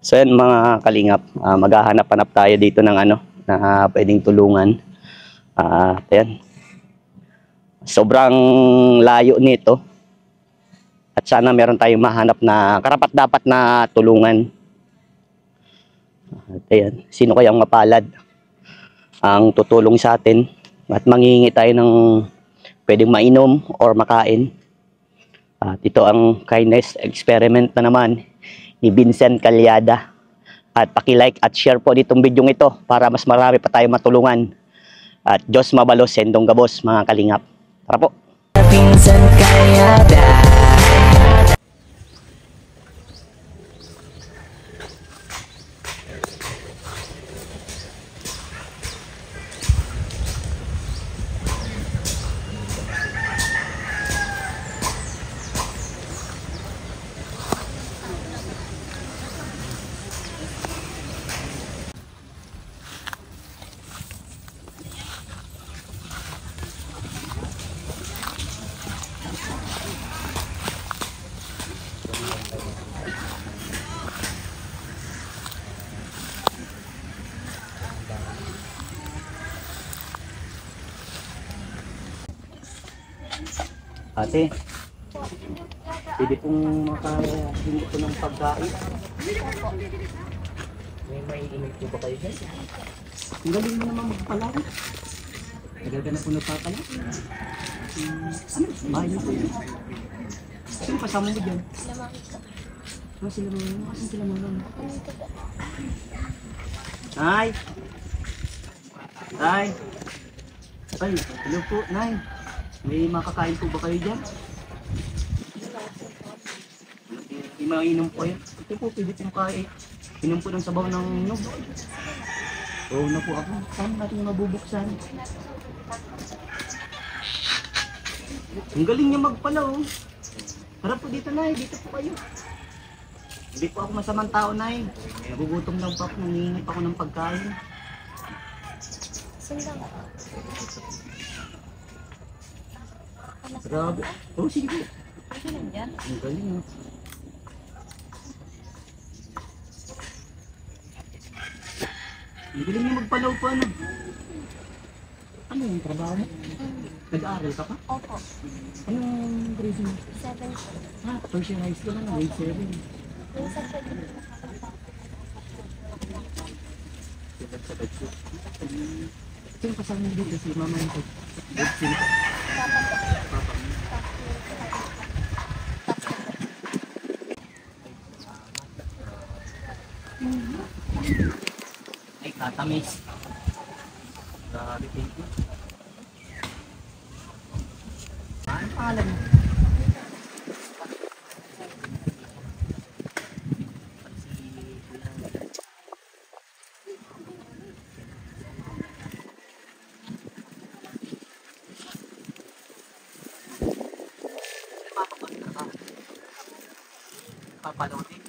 So yan mga kalingap, maghahanap-hanap tayo dito ng ano na pwedeng tulungan. Ayan. Sobrang layo nito. At sana meron tayong mahanap na karapat-dapat na tulungan. Ayan. Sino kayang mapalad ang tutulong sa atin at manghihingi tayo ng pwedeng mainom or makain. At ito ang kindness experiment na naman ni Vincent Calyada. At paki-like at share po ditong video ito para mas marami pa tayong matulungan. At Diyos mabalos, sendong gabos mga kalingap. Tara po. Vincent Calyada. Ate, pwede pong makahingi ko ng pagkain. May inig po ba kayo dyan? Ang galing mo naman magpalaw. Nagaganap po nagpapalaw. Ano? Bahay niyo po yun. Sino kasama mo dyan? Sila mga. Asan sila mga? Nay! Nay! Ay, hello po, Nay. May makakain po ba kayo dyan? Imainom po yan. Ito po, pwede pong kain. Inom po ng sabaw ng nog. Oo na po ako. Saan natin mabubuksan? Ang galing niya magpala oh. Harap po dito, Nay. Dito po kayo. Hindi po ako masamang tao, Nay. Nagugutom lang po ako. Nanginip ako ng pagkain. Sandang. Grabe. Oh, sige po. Ano nandiyan? Ang galing oh. Ang galing niya magpalaw pa ano. Ano yung trabaho mo? Nag-aaral ka pa? Opo. Anong grade mo? 7 po. First year high school na, grade 7. Minsan pwede po Sino kasama mo dito si mama mo? Sino? Ay, tatamis. Grabe, thank you. Ano pangalan mo? Papalaw din.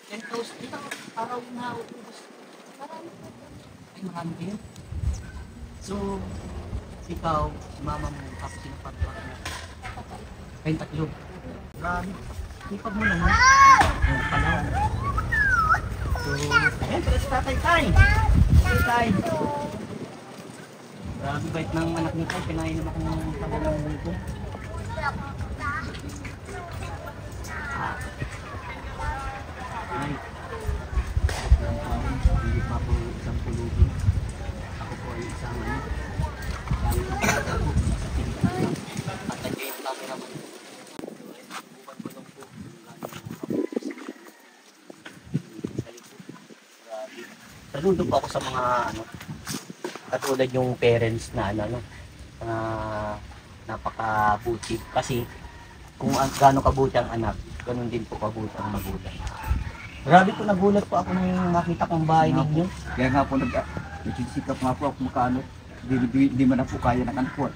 Yan close dito. Araw na ubus. Ay, marami din. So, ikaw, si mama mo, tapos sinapagpag mo. Kayong tatlo. Marami. Ipag mo naman. Yung palaw. So, ayan, pero si tatay Tay. Tatay Tay. Grabe bait ng anak niyo Tay. Pinainom ako ng tagal ng buko. Ay. Hindi pa po isang pulubi. Ako po ay isang ano. Dami ko po ako sa Pilipinas. At nandiyo yung camera mo. Bukan ko lang po. Grabe. Saludo po ako sa mga ano. Katulad yung parents na ano, napakabuti. Kasi kung gaano kabuti ang anak, ganun din po kabuti ang magulang. Grabe po, nagulat po ako nung nakita kong bahay ninyo. Kaya nga po nagsisikap nga po ako makaano. Di man na po kaya ng anak.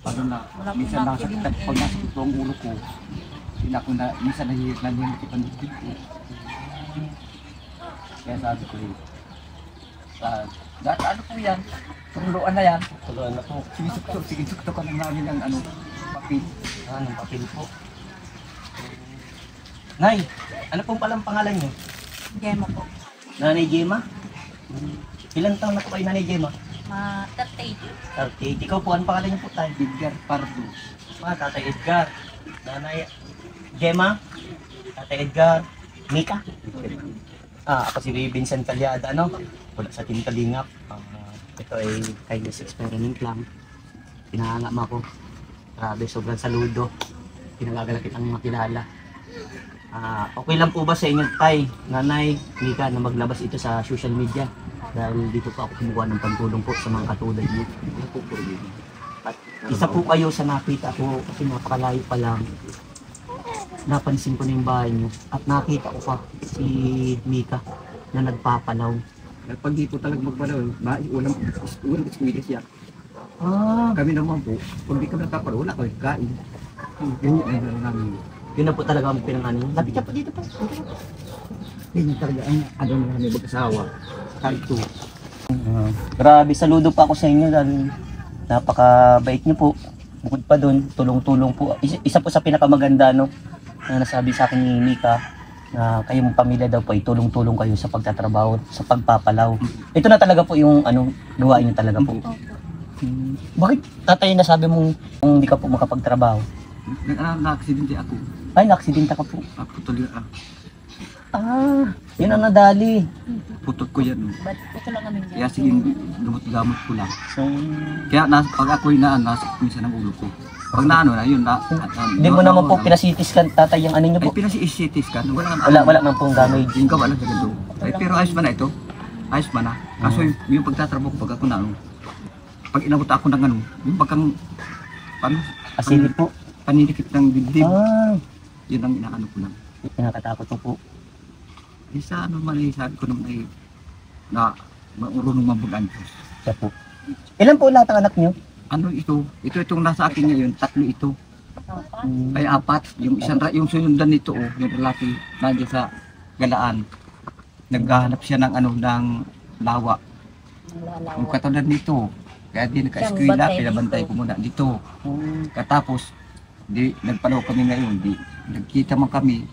Ano na, minsan nasakit pag nasakit po ang ulo ko. Minsan nahihirit na niya nakipan dito. Kaya sabi ko ano po yan? Turuan na yan. Tuloy na po. Sige, tukto ka lang namin ang ano. papel. Ng papel po. Nay, ano pong palang pangalan niyo? Gema po. Nanay Gemma? Ilang taon na po kayo, Nanay Gemma? 38. 38. Ikaw po, ano pangalan niyo po tayo? Edgar Pardo. Tatay Edgar. Nanay Gemma? Tatay Edgar. Mika? Ako si Vincent Calyada, ano? Wala sa Team Kalingap. Ito ay kindness experiment lang. Pinahanga mo ako. Grabe, sobrang saludo. Pinagagalak kitang makilala. Okay lang po ba sa inyo, Tay, Nanay, Mika, na maglabas ito sa social media? Dahil dito po ako kumuha ng pantulong po sa mga katulad niyo. At isa po kayo sa nakita ko kasi napakalayo pa lang. Napansin ko na yung bahay niyo at nakita ko pa si Mika na nagpapalaw. Pag di po talaga magpalaw, ulang eskwela siya. Kami naman po, pag di kami nagpapalaw, wala kami kain. Ganyan ay gano'n namin. Yun na po talaga ang pinanganin. Lapit ka po dito pa. Ganyan talaga ang ano namin mag-asawa. Kahit ito. Grabe, saludo pa ako sa inyo dahil napakabait niyo po. Bukod pa doon, tulong-tulong po. Isa po sa pinakamaganda, no, na nasabi sa akin ni Mika na kayong pamilya daw po ay tulong-tulong kayo sa pagtatrabaho, sa pagpapalaw. Ito na talaga po yung gawain niyo talaga po. Opo. Bakit tatay nasabi mong kung hindi ka po makapagtrabaho? Na-aksidente ako. Ay, naaksidente ka po. Ako tuloy Yun ang nadali. putot ko yan. Ba't ito lang kami dyan? Kaya sige, gamot-gamot ko lang. Hmm. Kaya pag ako'y nasa minsan ng ulo ko. Pag naano na, yun na. Hindi mo naman po pinasitis ka tatay yung ano niyo Ay, po. pinasi-CT scan. Wala man pong damage. Yung gawa lang sa gando. Ay, pero ayos man na ito. Ayos man na. Kaso yung pagtatrabaho ko pag ako na, pag inabot ako ng yung pagkang, Asilip po. paninikip ng dibdib. Yun ang inaano ko lang. Nakakatakot po po. Isa man sabi ko naman ay na marunong mabugan ko. Siya po. Ilan po lahat ang anak niyo? Ano ito? Itong nasa akin ngayon, 3 ito. Hmm. Ay 4. Yung sunundan nito yung lalaki nandiyan sa galaan. Naghahanap siya ng ng lawa. Yung katulad nito. Kaya di naka-eskwela, pinabantay ko muna dito. Katapos, nagpalaw kami ngayon, nagkita man kami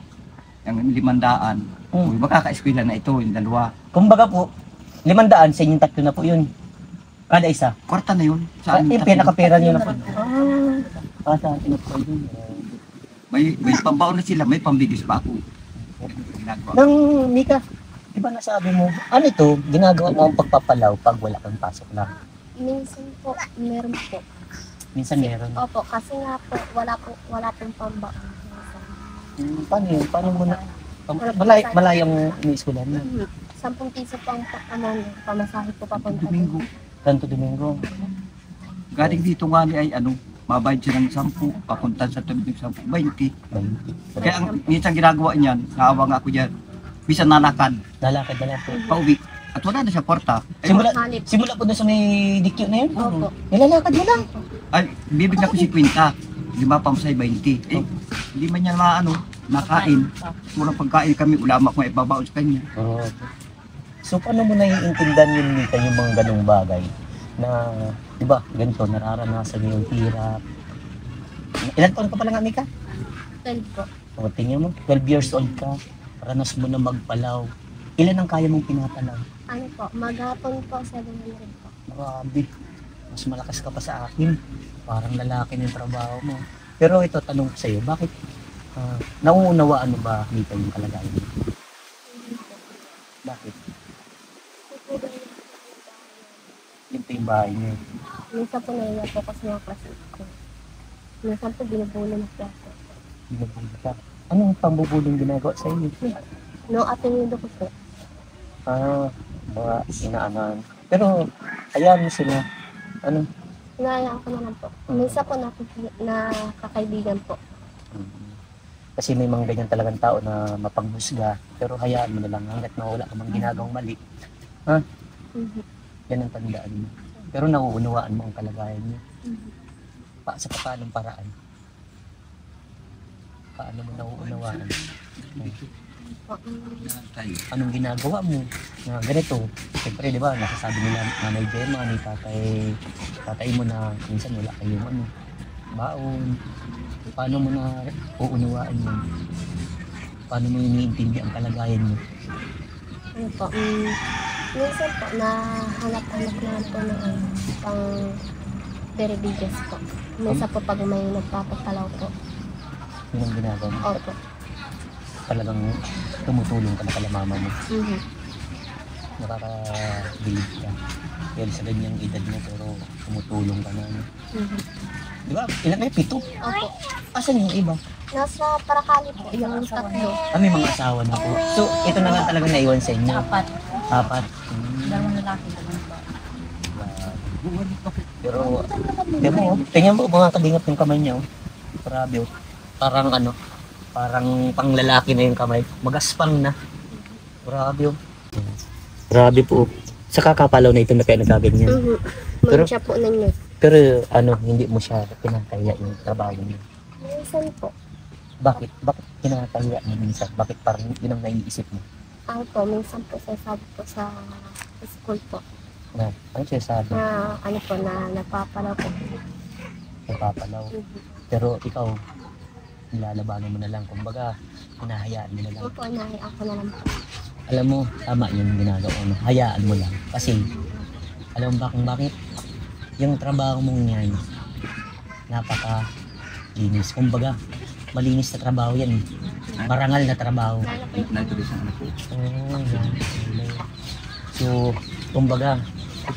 ng 500. Uy, makaka-eskwela na ito, yung 2. Kumbaga po, 500 sa inyong 3 na po yun. Kada isa. Kwarta na yun. Yung pinakapera niyo na po. Sa atin na po yun. May pambaon na sila, may pambigis pa ako. Ginagawa. Nang Mika, di ba nasabi mo, ano ito, ginagawa mo ang pagpapalaw pag wala kang pasok lang? Minsan po, meron po. Minsan meron. Opo, kasi nga po, wala pong pambaon. Paano yun? Paano mo na? Malayang iniiskulan na. 10 piso pang pamasahe po papunta Domingo. Santo Domingo. Galing dito nga ni ay mabayad siya ng 10, papunta sa tubig ng 10, 20. Kaya ang minsan ginagawa niyan, naawa nga ako dyan, minsan nalakad, Lalakad na lang po. pauwi. At wala na siya kwarta. Ay, Simula po doon sa may dikyo na yun? Opo. Nilalakad mo lang. ay bibigyan ko si Quinta. 5 pamasay 20. Eh, hindi man niya nakain. Walang pagkain kami, ulama ko ibabaon sa kanya. So paano mo naiintindihan yun, Mika, yung mga ganung bagay? Na, di ba, ganito, nararanasan yung hirap. Ilan taon ka pala nga, Mika? 12 po. O, tingnan mo, 12 years old ka. Ranas mo na magpalaw. Ilan ang kaya mong pinapalaw? Ano po, maghapon po, 700 po. Grabe. Mas malakas ka pa sa akin. Parang lalaki ng trabaho mo. Pero ito, tanong ko sa'yo, bakit nauunawaan mo ba, Mika, yung kalagayan mo? Bakit? Ito yung bahay niyo. Minsan po naiya po kasi mga klase ko. Minsan po binubulo ng klase. Binubuli ka. Anong pambubulong ginagawa sa inyo? No, apelido ko po. Mga inaanan. Pero, hayaan mo sila. Ano? Hinayaan ko na lang po. Minsan po nakakaibigan po. Kasi may mga ganyan talagang tao na mapanghusga. Pero hayaan mo na lang hanggat wala ka mang ginagawang mali. Yan ang tandaan mo. Pero nauunawaan mo ang kalagayan niyo. Sa paanong paraan? Paano mo nauunawaan? Anong ginagawa mo? Na ganito. Siyempre, di ba, nasasabi nila Nanay Gemma, ni tatay mo na minsan wala kayong baon. Paano mo na uunawaan yun? Paano mo iniintindi ang kalagayan mo? Ano po, minsan po, nahanap-hanap naman po ng pang beribigas po. Minsan po pag may nagpapapalaw po. Yun ang ginagawa mo. Opo. Talagang tumutulong ka na kala mama mo. Mhm. Nakakabilib ka. Dahil sa ganyang edad mo pero tumutulong ka na. Ano? Mhm. Di ba? Ilan kayo? 7? Opo. Asan yung iba? Nasa Paracali po, yung tatlo. May mga asawa na po. So, ito na lang talaga naiwan sa inyo. 4. Apat. Dalawang lalaki, dalawang babae. Pero, tingnan mo mga kalingap yung kamay niya. Oh. Grabe. Oh. Parang ano, parang panglalaki na yung kamay. Magaspang na. Grabe. Oh. Grabe po. Sa kakapalaw na ito na kaya nagaganyan. Mhm. Pero- Siya po ninyo. Pero ano, hindi mo siya pinakaya yung trabaho niya. Minsan po, Bakit? Bakit kinakaya mo minsan? Bakit parang yun ang naiisip mo? ako po, minsan po sasabi po sa school po, Na, ano siya sabi? na ano po, na napapalaw po. Napapalaw. Mhm. Pero ikaw, nilalabanan mo na lang. Kumbaga, hinahayaan mo na lang. Opo, nahiya ako na lang po. Alam mo, tama yung ginagawa mo. Hayaan mo lang. Kasi, alam mo ba kung bakit? Yung trabaho mong yan, napaka-linis. Kumbaga, malinis na trabaho yan. Marangal na trabaho. Natuloy sa anak ko. Oh, yan. So, kumbaga,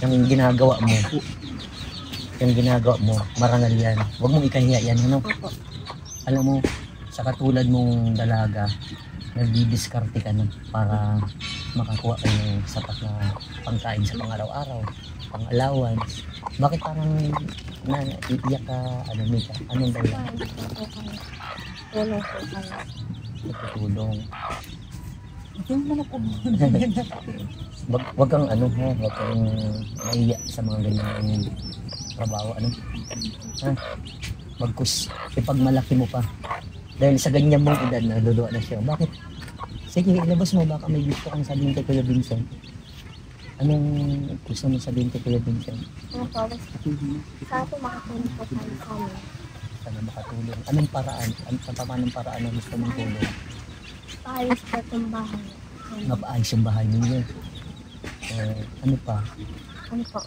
yung ginagawa mo, marangal yan. Huwag mong ikahiya yan, ano? Opo. Alam mo, sa katulad mong dalaga, nagdidiskarte ka na para makakuha kayo ng sapat na pangkain sa pang-araw-araw, pang-allowance. Bakit parang naiiyak ka, ano, Mika? Anong dahilan? Hindi po po kayo. Tulong po kayo. Nagtutulong. Yung mga po. Wag kang ano ha, wag kang naiiyak sa mga ganyan trabaho, ano? Ha? Magkus, ipagmalaki mo pa. Dahil sa ganyan mong edad na luluwa na siya. Bakit? Sige, ilabas mo, baka may gusto kang sabihin kay Kuya Vincent. Anong gusto mo sabihin kay Kuya Vincent? Ano po, sa atin makatulong po tayo sa amin. Sana makatulong. Anong paraan? Paano paraan ang gusto mong tulong? Paayos po itong bahay. Mapaayos yung bahay ninyo. Ano pa? Ano po,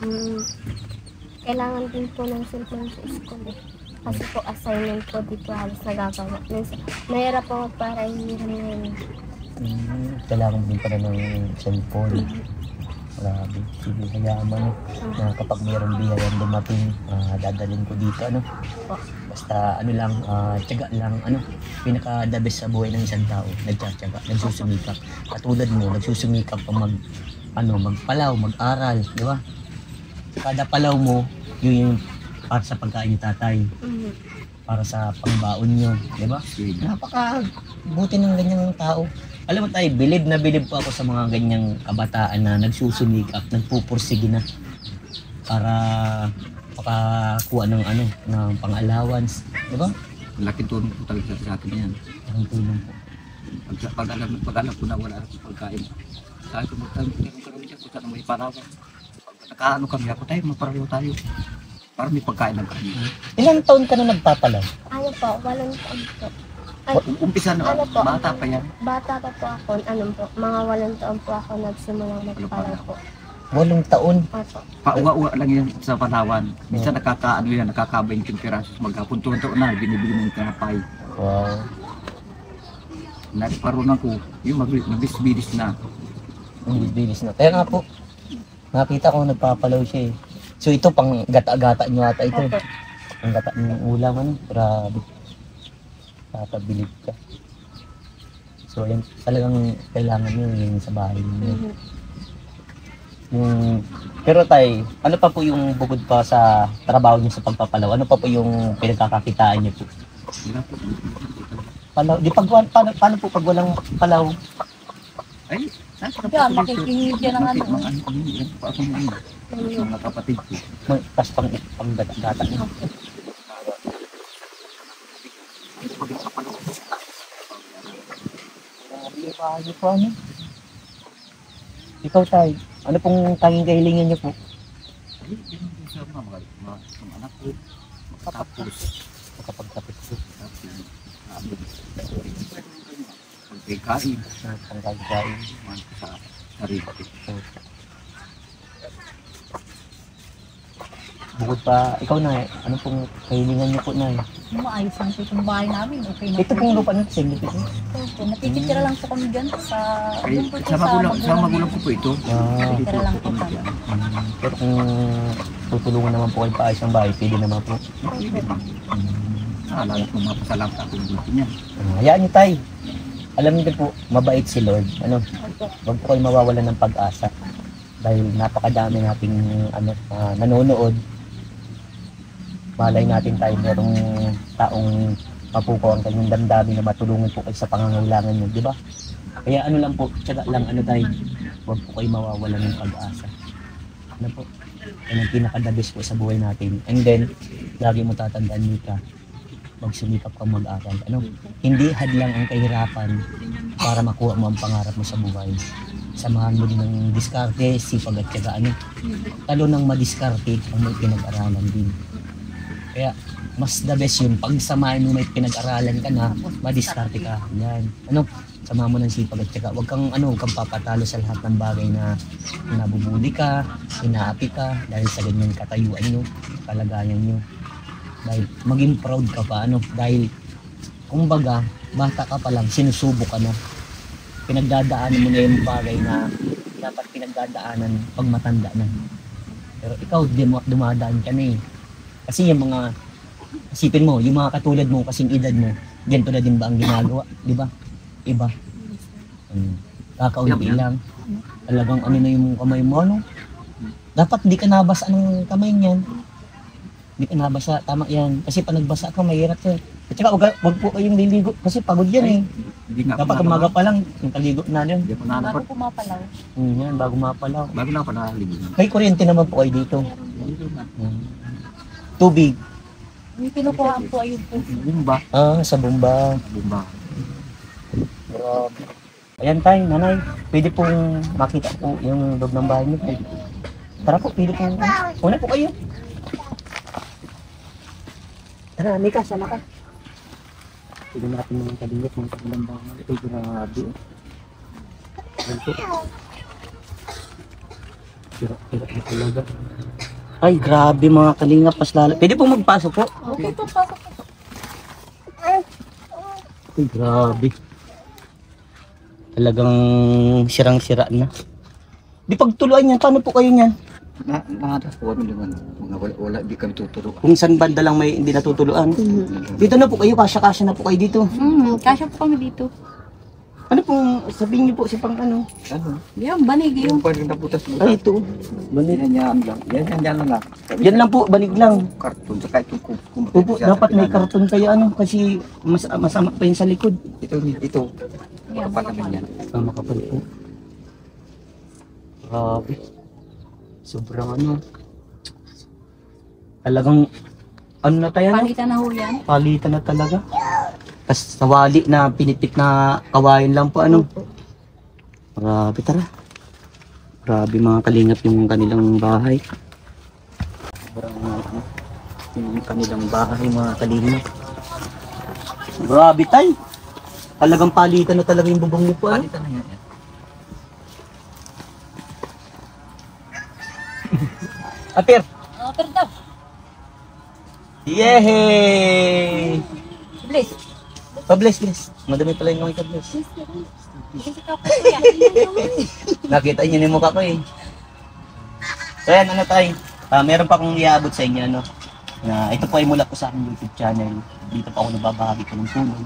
kailangan din po ng cellphone sa school eh. Kasi po assignment po dito halos nagagawa. Minsan, mahirap po para hiniram ngayon. Kailangan din pala ng cellphone. Grabe. Sige, hayaan mo, ano, na kapag mayroong biyayang dumating, dadalhin ko dito, ano. Basta, ano lang, tiyaga lang, ano. Pinaka-the best sa buhay ng isang tao, nagtsatsaga, nagsusumikap. Katulad mo, nagsusumikap pa magpalaw, mag-aral, di ba? Kada palaw mo, yun yung para sa pagkain ni tatay, Mhm. para sa pangbaon nyo, di ba? Napaka-buti ng ganyang tao. Alam mo tayo, bilib na bilib po ako sa mga ganyang kabataan na nagsusumikap, nagpupursige na para makakuha ng ng pang-allowance, di ba? Laking tulong po talaga sa akin yan. Ang tulong po. Pag-alam ko na wala akong pagkain. Sabi ko, magkaroon kami dyan kung saan may parawan. Pag nakaano kami, ako tayo, magparayo tayo. Para may pagkain lang kami. Ilang taon ka na nagpapalaw? Ano po, walang taon po. Ay, Umpisa na, Ano po? bata pa yan. bata pa po ako, mga walang taon po ako nagsimulang magpalaw po. 8 taon. Opo. Pauwa-uwa lang yan sa Palawan. Minsan nakaka-20 pirasos maghapon. Tuwan-tuwan na, binibili ng tinapay. Wow. Nagparoon ako, yung mabis-bilis na. Ang bilis na. Kaya nga po, nakita ko nagpapalaw siya eh. So ito pang gata-gata nyo ata ito. Opo. Ang gata ng ulam, ano? Grabe. Tatabilib ka. So yan, talagang kailangan nyo yung sa bahay ninyo. Mhm. Pero tay, ano pa po yung bukod pa sa trabaho nyo sa pagpapalaw? Ano pa po yung pinagkakakitaan nyo po? Wala po. Palaw, paano po pag walang palaw? Ay, nasa Yan, makikinig yan ang ano. Yan po ako ngayon. Mga kapatid ko. Tapos pang gata nyo. Grabe, bahay po ano? Ikaw tay, ano pong tanging kahilingan nyo po? Ay, yun sa mga anak ko. Makatapos. makapagtapos ko. Pagkain, Pangkagkain. sa sarili. Bukod pa, ikaw na ano pong kahilingan niyo po na Maayos lang po itong bahay namin. Okay na Ito pong lupa nito, same dito. po. Natititira lang po kami dyan sa... Ay, doon po sa magulang ko po ito. Natitira lang po kami. Pero kung tutulungan naman po kayo paayos ng bahay, pwede naman po. Alala ko mapasalamat ako ng gusto niya. Hayaan niyo tayo. Alam niyo po, mabait si Lord. Ano, wag po kayo mawawalan ng pag-asa. Dahil napakadami nating nanonood. Malay natin tayo merong taong mapuko ang kanyang damdamin na matulungan po kayo sa pangangailangan niyo, di ba? Kaya ano lang po, tsaga lang tayo. Wag po kayo mawawalan ng pag-asa. Ano po? Yan ang pinaka-the best po sa buhay natin. And then, lagi mo tatandaan, Mika, magsumikap kang mag-aral. Ano? Hindi hadlang ang kahirapan para makuha mo ang pangarap mo sa buhay. Samahan mo din ng diskarte, sipag at tyaga. Ano? Talo ng madiskarte ang may pinag-aralan din. Kaya, mas the best yun. Pag samahan mo may pinag-aralan ka na, madiskarte ka. Yan. Ano? Samahan mo ng sipag at tyaga. Huwag kang papatalo sa lahat ng bagay na nabubuli ka, inaapi ka, dahil sa ganyan katayuan nyo, kalagayan nyo. Dahil maging proud ka pa, dahil kumbaga, bata ka pa lang, sinusubok ka na. Pinagdadaanan mo na yung bagay na dapat pinagdadaanan pag matanda na. Pero ikaw, dumadaan ka na eh. Kasi yung mga, isipin mo, yung mga katulad mo, kasing edad mo, ganito na din ba ang ginagawa? Di ba? Iba. Kakaunti lang. Talagang ano na yung kamay mo, Dapat di ka nabasa ng kamay niyan. Di ka nabasa, tama yan. Kasi pag nagbasa ka, mahirap ka. At saka wag po kayong liligo kasi pagod yan eh. Dapat umaga pa lang, yung kaligo na yan. Hindi ko na Bago pumapalaw. Yan, bago mapalaw. Bago na ako nakaligo. May kuryente naman po kayo dito. Tubig. May pinukuhaan po ayun po. Bumba. Sa bomba. Bumba. Grabe. Ayan tayo, nanay. Pwede pong makita po yung loob ng bahay niyo. Tara po, pwede pong... Una po kayo. Tara, Mika, sama ka. Pwede natin mga kalingap ng kabilang bahay. Ito, grabe. Ayan po. Tira talaga. Ay, grabe mga kalingap. Mas lalo. Pwede pong magpasok po. Okay po, pasok po. Ay, grabe. Talagang sirang-sira na. Di pagtuluan yan, paano po kayo niyan? Nakatas po kami naman. Wala, di kami tuturo. Kung saan banda lang may hindi natutuluan. Dito na po kayo, kasya-kasya na po kayo dito. Kasya po kami dito. Ano pong sabihin niyo po si pang ano? Ano? Yan, banig Yung yun. pwede naputas mo. Ay, ito. Banig. Yan lang. Yan lang. Yan lang po, banig lang. Karton. Saka ito Opo, dapat may karton kayo kasi masama pa yun sa likod. Ito. Yan, Kapal naman yan. Makapal po. Grabe. Sobrang talagang na tayo Palitan na ho yan. palitan na talaga. Tapos nawali na pinitik na kawain lang po Grabe, tara. Grabe mga kalingap yung kanilang bahay. Sobrang yung kanilang bahay mga kalingap. Grabe tay. Talagang palitan na talaga yung bubong niyo po. Palitan na yan. Apir. Pero daw, Yehey! bless. Pabless, bless. Madami pala yung mga bless. Kasi ka po yan. Nakita niyo yung mukha ko eh. So yan, tayo. Meron pa akong iabot sa inyo, na ito po ay mula po sa aking YouTube channel. Dito po ako nagbabahagi ko ng tulong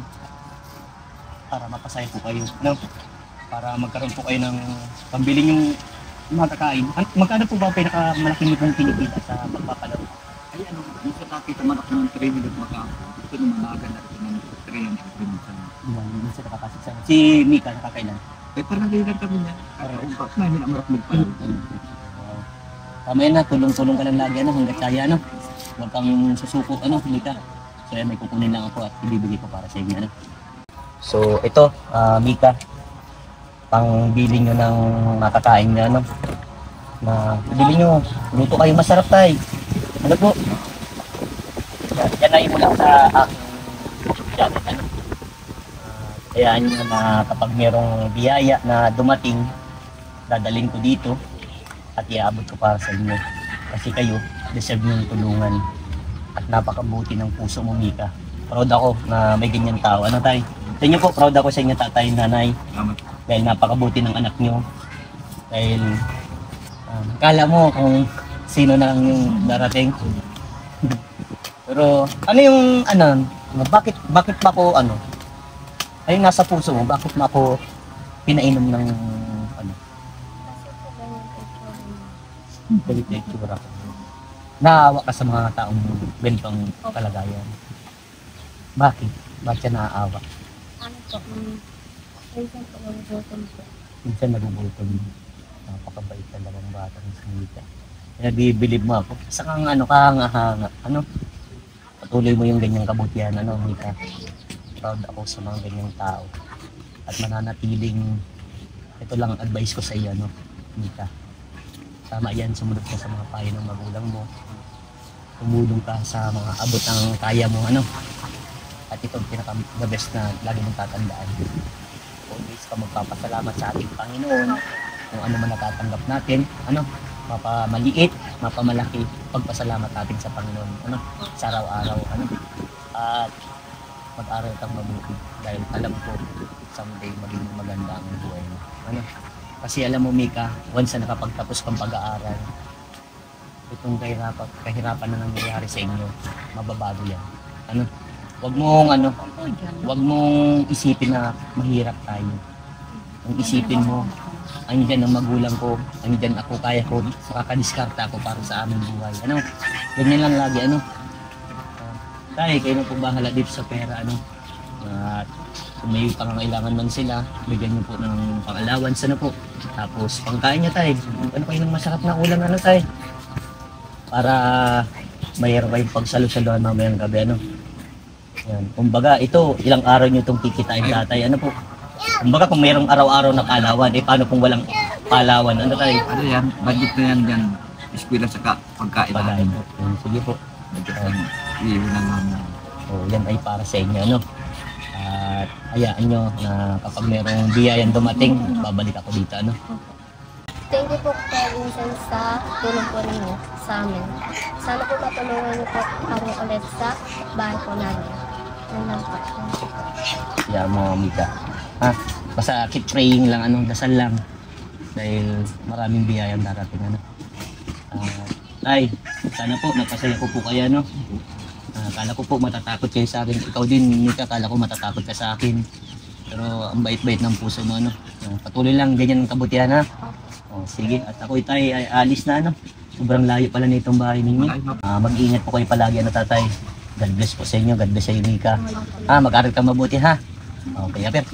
para mapasaya po kayo, para magkaroon po kayo ng pambiling yung mga kakain. Magkano po ba ang pinakamalaki mo pong kinikita sa pagpapalaro? Ay ano, minsan nakita man ako ng 3 minutes makakapon. Ito naman nakaganda ng 3 minutes. Minsan nakakasig sa si Mika nakakailan. Eh parang nalilan kami niya. Bakit may minamarap magpala? Tama yan tulong-tulong ka lang lagi hanggat kaya Huwag kang susuko Mika. So yan, may kukunin lang ako at ibibigay ko para sa inyo So ito, Mika, pang bili nyo ng makakain nyo na bili nyo, luto kayo masarap tay. Ano po? Yan isanay mo lang sa aking YouTube channel. Ano? Kayaan nyo na kapag merong biyaya na dumating, dadalhin ko dito at iaabot ko para sa inyo. Kasi kayo, deserve nyo yung tulungan. At napakabuti ng puso mo, Mika. Proud ako na may ganyan tao. Ano tayo? Sa inyo po, proud ako sa inyo, tatay, nanay. Dahil napakabuti ng anak nyo. Dahil kala mo kung sino na lang yung darating. Pero ano yung bakit ba ko ay nasa puso mo, bakit mo ako pinainom ng galit na itsura? Naawa ka sa mga taong ganitong kalagayan. Bakit? Bakit siya naaawa? Ano po, minsan po nagugutom po. Minsan nagugutom. Napakabait talagang bata ng Mika. Kaya bibilib mo ako. Sa kang kahanga-hanga. Patuloy mo yung ganyang kabutihan, Mika. Proud ako sa mga ganyang tao. At mananatiling, ito lang ang advice ko sa iyo, Mika. Tama yan, sumunod ka sa mga payo ng magulang mo. Tumulong ka sa mga abot ng kaya mo, At ito ang pinaka-the best na lagi mong tatandaan. Always ka magpapasalamat sa ating Panginoon kung ano man natatanggap natin, mapamaliit, mapamalaki, pagpasalamat natin sa Panginoon, sa araw-araw, at mag-aral kang mabuti dahil alam ko someday maging maganda ang buhay mo. Kasi alam mo, Mika, once na nakapagtapos kang pag-aaral, itong kahirapan na nangyayari sa inyo, mababago yan. Wag mong isipin na mahirap tayo. Ang isipin mo, andyan ang magulang ko, andyan ako, kaya ko, makakadiskarta ako para sa aming buhay. Ganyan lang lagi, Tay, kayo na po bahala dito sa pera, At kung may pangangailangan man sila, bigyan niyo po ng pang-allowance, po. Tapos, pangkain niya, tay. Kayo ng masarap na ulam, tay. Para mayroon kayong pagsalo-saluhan mamayang gabi, Yan. Kumbaga, ito, ilang araw niyo itong kikitain, tatay, po. Kumbaga, kung mayroong araw-araw na paalawan, paano kung walang paalawan, tay? Yan, budget na yan dyan. Eskwela sa pagkain. Sige po. Yan ay para sa inyo, At hayaan nyo na kapag mayroong biyayang dumating, babalik ako dito, Thank you po minsan sa tulong po ninyo sa amin. Sana po matulungan niyo po kami ulit sa bahay po namin. Yan lang po. Hayaan mo, Mika. Basta keep praying lang, dasal lang. Dahil maraming biyayang darating, Tay, sana po, napasaya ko po kayo, Akala ko po matatakot kayo sa akin. Ikaw din, Mika, akala ko matatakot ka sa akin. Pero ang bait-bait ng puso mo, Patuloy lang, ganyan ang kabutihan, sige, at ako, tay, ay alis na, Sobrang layo pala nitong bahay ninyo. Mag-ingat po kayo palagi, tatay. God bless po sa inyo, God bless sa iyo, Mika. Mag-aral ka mabuti, ha? Okay, Aper.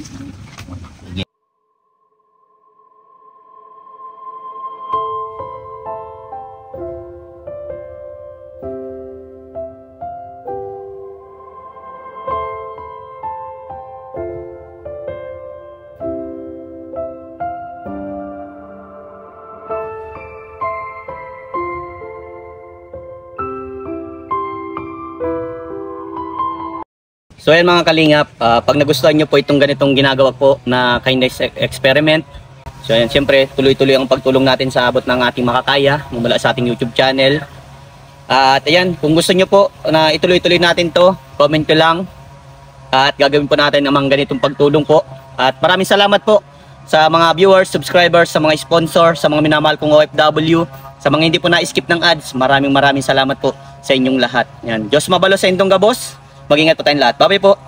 So ayan mga kalingap, pag nagustuhan nyo po itong ganitong ginagawa po na kindness experiment, so ayan, siyempre tuloy-tuloy ang pagtulong natin sa abot ng ating makakaya mula sa ating YouTube channel. At ayan, kung gusto nyo po na ituloy-tuloy natin to, comment ko lang at gagawin po natin ang mga ganitong pagtulong po. At maraming salamat po sa mga viewers, subscribers, sa mga sponsor, sa mga minamahal kong OFW, sa mga hindi po na-skip ng ads, maraming salamat po sa inyong lahat. Yan. Diyos mabalo sa inyong gabos. Mag-ingat po tayong lahat. Bye-bye po.